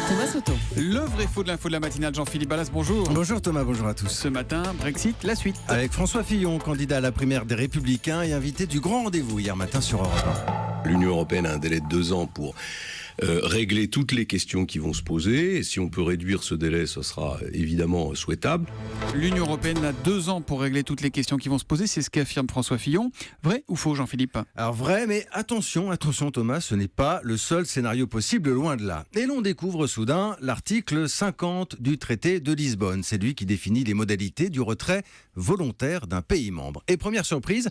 Thomas Soto. Le vrai faux de l'info de la matinale, Jean-Philippe Ballas, bonjour. Bonjour Thomas, bonjour à tous. Ce matin, Brexit, la suite. Avec François Fillon, candidat à la primaire des Républicains et invité du grand rendez-vous hier matin sur Europe 1. L'Union européenne a un délai de 2 ans pour régler toutes les questions qui vont se poser. Et si on peut réduire ce délai, ce sera évidemment souhaitable. L'Union européenne a 2 ans pour régler toutes les questions qui vont se poser, c'est ce qu'affirme François Fillon. Vrai ou faux, Jean-Philippe? Alors vrai, mais attention Thomas, ce n'est pas le seul scénario possible, loin de là. Et l'on découvre soudain l'article 50 du traité de Lisbonne. C'est lui qui définit les modalités du retrait volontaire d'un pays membre. Et première surprise,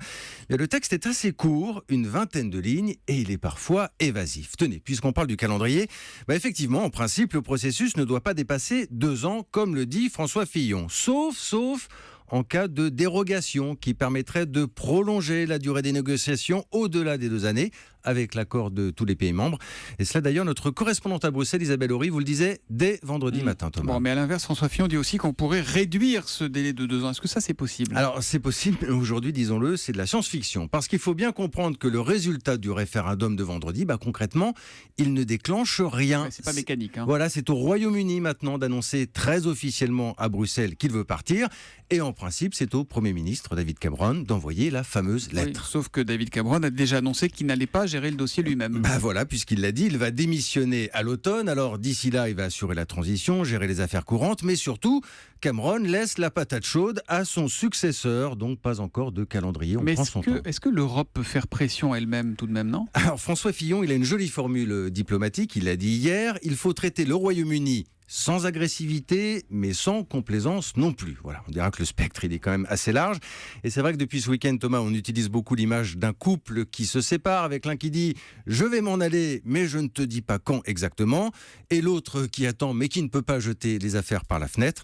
le texte est assez court, une vingtaine de lignes, et il est parfois évasif. Tenez, puisqu'on parle du calendrier, effectivement, en principe, le processus ne doit pas dépasser 2 ans, comme le dit François Fillon. Sauf en cas de dérogation qui permettrait de prolonger la durée des négociations au-delà des 2 années, avec l'accord de tous les pays membres. Et cela d'ailleurs, notre correspondante à Bruxelles, Isabelle Horry, vous le disait dès vendredi matin, Thomas. Bon, mais à l'inverse, François Fillon dit aussi qu'on pourrait réduire ce délai de 2 ans. Est-ce que ça, c'est possible? Alors, c'est possible, mais aujourd'hui, disons-le, c'est de la science-fiction. Parce qu'il faut bien comprendre que le résultat du référendum de vendredi, concrètement, il ne déclenche rien. Ouais, c'est pas mécanique. Voilà, c'est au Royaume-Uni maintenant d'annoncer très officiellement à Bruxelles qu'il veut partir. Et en principe, c'est au Premier ministre David Cameron d'envoyer la fameuse lettre. Oui, sauf que David Cameron a déjà annoncé qu'il n'allait pas gérer le dossier lui-même. Voilà, puisqu'il l'a dit, il va démissionner à l'automne. Alors d'ici là, il va assurer la transition, gérer les affaires courantes, mais surtout, Cameron laisse la patate chaude à son successeur, donc pas encore de calendrier. Mais est-ce que l'Europe peut faire pression elle-même tout de même, non? Alors François Fillon, il a une jolie formule diplomatique, il l'a dit hier, il faut traiter le Royaume-Uni sans agressivité, mais sans complaisance non plus. Voilà, on dira que le spectre, il est quand même assez large. Et c'est vrai que depuis ce week-end, Thomas, on utilise beaucoup l'image d'un couple qui se sépare, avec l'un qui dit « je vais m'en aller, mais je ne te dis pas quand exactement », et l'autre qui attend, mais qui ne peut pas jeter les affaires par la fenêtre.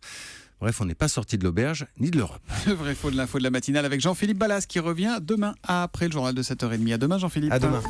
Bref, on n'est pas sorti de l'auberge, ni de l'Europe. Le vrai faux de l'info de la matinale avec Jean-Philippe Ballas qui revient demain après le journal de 7h30. À demain, Jean-Philippe. À demain.